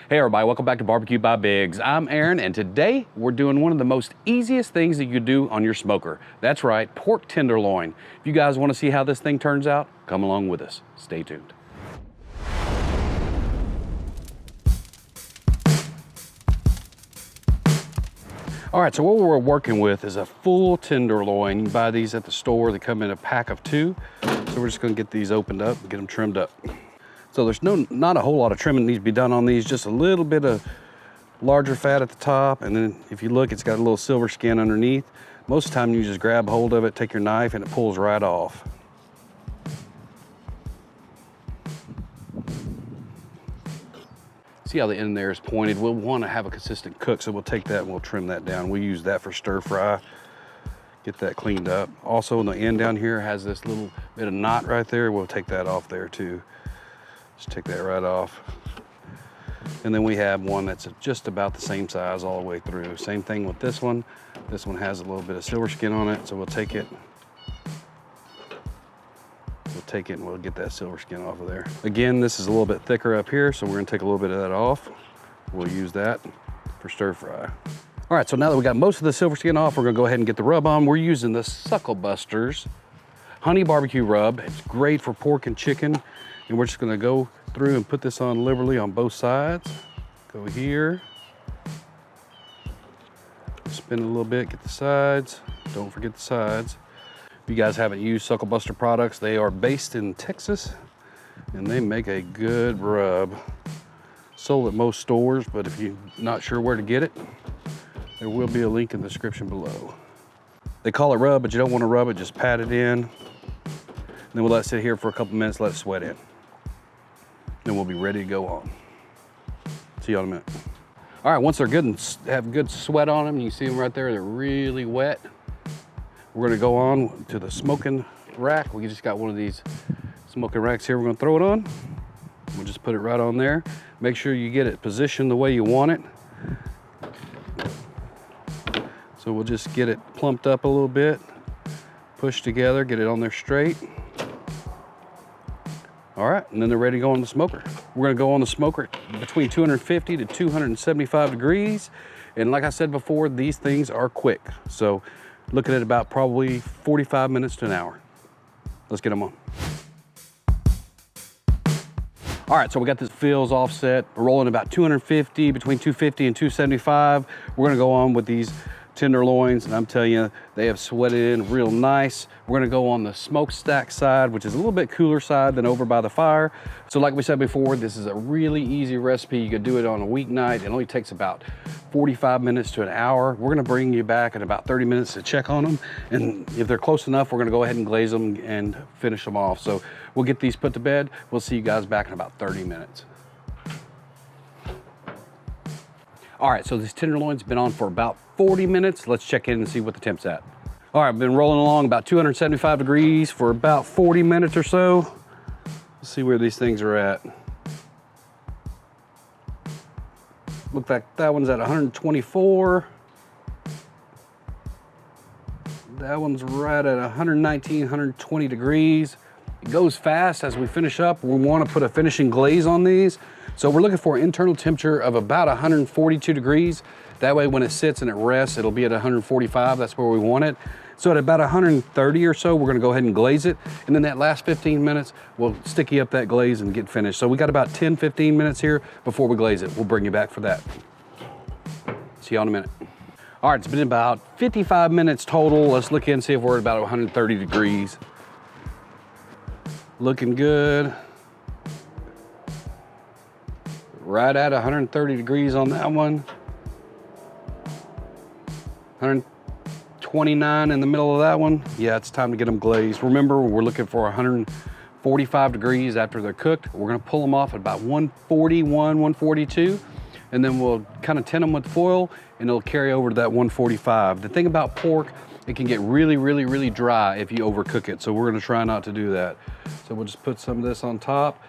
Hey everybody, welcome back to Barbecue by Biggs. I'm Aaron, and today we're doing one of the most easiest things that you could do on your smoker. That's right, pork tenderloin. If you guys want to see how this thing turns out, come along with us. Stay tuned. All right, so what we're working with is a full tenderloin. You can buy these at the store. They come in a pack of 2. So we're just gonna get these opened up and get them trimmed up. So there's not a whole lot of trimming needs to be done on these, just a little bit of larger fat at the top. And then if you look, it's got a little silver skin underneath. Most of the time you just grab hold of it, take your knife, and it pulls right off. See how the end there is pointed? We'll want to have a consistent cook, so we'll take that and we'll trim that down. We'll use that for stir fry. Get that cleaned up. Also, the end down here has this little bit of knot right there. We'll take that off there too. Just take that right off. And then we have one that's just about the same size all the way through. Same thing with this one. This one has a little bit of silver skin on it, so we'll take it. And we'll get that silver skin off of there. Again, this is a little bit thicker up here, so we're gonna take a little bit of that off. We'll use that for stir fry. All right, so now that we got most of the silver skin off, we're gonna go ahead and get the rub on. We're using the Suckle Busters honey barbecue rub. It's great for pork and chicken. And we're just gonna go through and put this on liberally on both sides. Go here. Spin it a little bit, get the sides. Don't forget the sides. If you guys haven't used Suckle Buster products, they are based in Texas and they make a good rub. Sold at most stores, but if you're not sure where to get it, there will be a link in the description below. They call it rub, but you don't want to rub it, just pat it in. And then we'll let it sit here for a couple minutes, let it sweat in. Then we'll be ready to go on. See you in a minute. All right, once they're good and have good sweat on them, you see them right there, they're really wet. We're gonna go on to the smoking rack. We just got one of these smoking racks here. We're gonna throw it on. We'll just put it right on there. Make sure you get it positioned the way you want it. So we'll just get it plumped up a little bit, push together, get it on there straight. All right, and then they're ready to go on the smoker. We're gonna go on the smoker between 250 to 275 degrees. And like I said before, these things are quick. So looking at about probably 45 minutes to an hour. Let's get them on. All right, so we got this fils offset. We're rolling about 250, between 250 and 275. We're gonna go on with these tenderloins, and I'm telling you, they have sweated in real nice. We're gonna go on the smokestack side, which is a little bit cooler side than over by the fire. So like we said before, this is a really easy recipe. You could do it on a weeknight. It only takes about 45 minutes to an hour. We're gonna bring you back in about 30 minutes to check on them. And if they're close enough, we're gonna go ahead and glaze them and finish them off. So we'll get these put to bed. We'll see you guys back in about 30 minutes. All right, so this tenderloin's been on for about 40 minutes. Let's check in and see what the temp's at. All right, I've been rolling along about 275 degrees for about 40 minutes or so. Let's see where these things are at. Looks like that one's at 124. That one's right at 119, 120 degrees. It goes fast as we finish up. We want to put a finishing glaze on these. So we're looking for an internal temperature of about 142 degrees. That way when it sits and it rests, it'll be at 145. That's where we want it. So at about 130 or so, we're gonna go ahead and glaze it. And then that last 15 minutes, we'll sticky up that glaze and get finished. So we got about 10, 15 minutes here before we glaze it. We'll bring you back for that. See you in a minute. All right, it's been about 55 minutes total. Let's look in and see if we're at about 130 degrees. Looking good. Right at 130 degrees on that one. 129 in the middle of that one. Yeah, it's time to get them glazed. Remember, we're looking for 145 degrees after they're cooked. We're gonna pull them off at about 141, 142, and then we'll kind of tint them with foil and it'll carry over to that 145. The thing about pork, it can get really, really, really dry if you overcook it. So we're gonna try not to do that. So we'll just put some of this on top.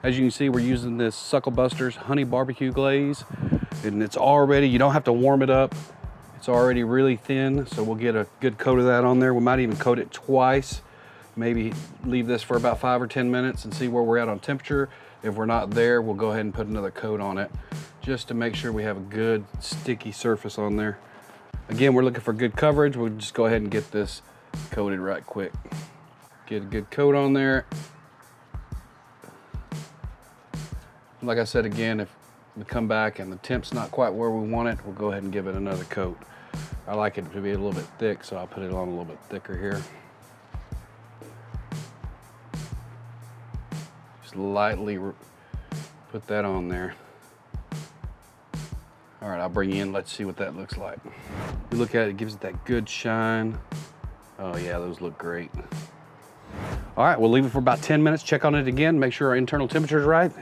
As you can see, we're using this Suckle Busters honey barbecue glaze, and it's already, you don't have to warm it up. It's already really thin, so we'll get a good coat of that on there. We might even coat it twice. Maybe leave this for about 5 or 10 minutes and see where we're at on temperature. If we're not there, we'll go ahead and put another coat on it just to make sure we have a good sticky surface on there. Again, we're looking for good coverage. We'll just go ahead and get this coated right quick. Get a good coat on there. Like I said, again, if we come back and the temp's not quite where we want it, we'll go ahead and give it another coat. I like it to be a little bit thick, so I'll put it on a little bit thicker here. Just lightly put that on there. All right, I'll bring you in. Let's see what that looks like. You look at it, it gives it that good shine. Oh yeah, those look great. All right, we'll leave it for about 10 minutes. Check on it again, make sure our internal temperature is right.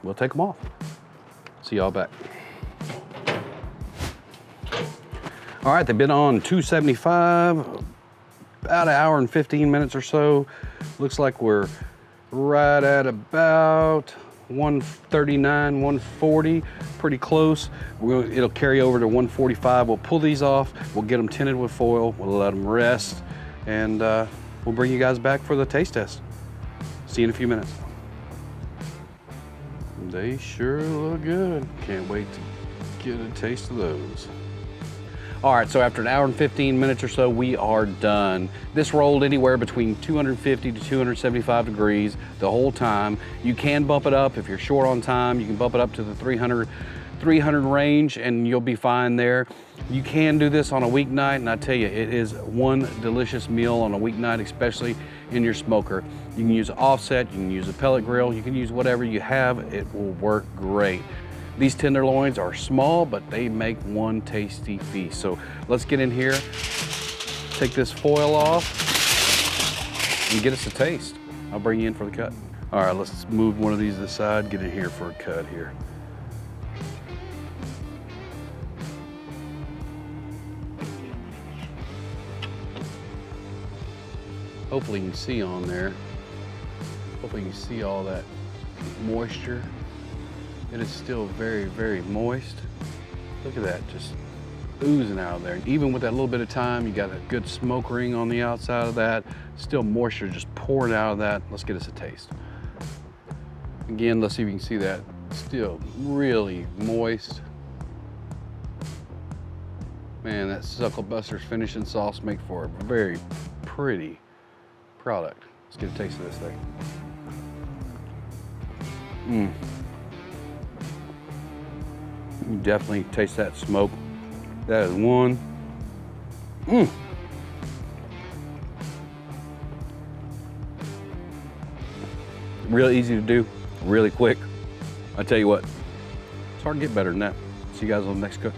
We'll take them off. See y'all back. All right, they've been on 275, about an hour and 15 minutes or so. Looks like we're right at about 139, 140, pretty close. It'll carry over to 145. We'll pull these off. We'll get them tinted with foil. We'll let them rest, and we'll bring you guys back for the taste test. See you in a few minutes. They sure look good. Can't wait to get a taste of those. All right, so after an hour and 15 minutes or so, we are done. This rolled anywhere between 250 to 275 degrees the whole time. You can bump it up if you're short on time. You can bump it up to the 300 range and you'll be fine there. You can do this on a weeknight, and I tell you, it is one delicious meal on a weeknight, especially in your smoker. You can use an offset, you can use a pellet grill, you can use whatever you have, it will work great. These tenderloins are small, but they make one tasty feast. So let's get in here, take this foil off, and get us a taste. I'll bring you in for the cut. All right, let's move one of these to the side, get in here for a cut here. Hopefully you can see on there. Hopefully you can see all that moisture. It is still very, very moist. Look at that, just oozing out of there. And even with that little bit of time, you got a good smoke ring on the outside of that. Still moisture just pouring out of that. Let's get us a taste. Again, let's see if you can see that. Still really moist. Man, that Suckle Buster's finishing sauce make for a very pretty product. Let's get a taste of this thing. You definitely taste that smoke. That is one. Real easy to do, really quick. I tell you what, it's hard to get better than that. See you guys on the next cook.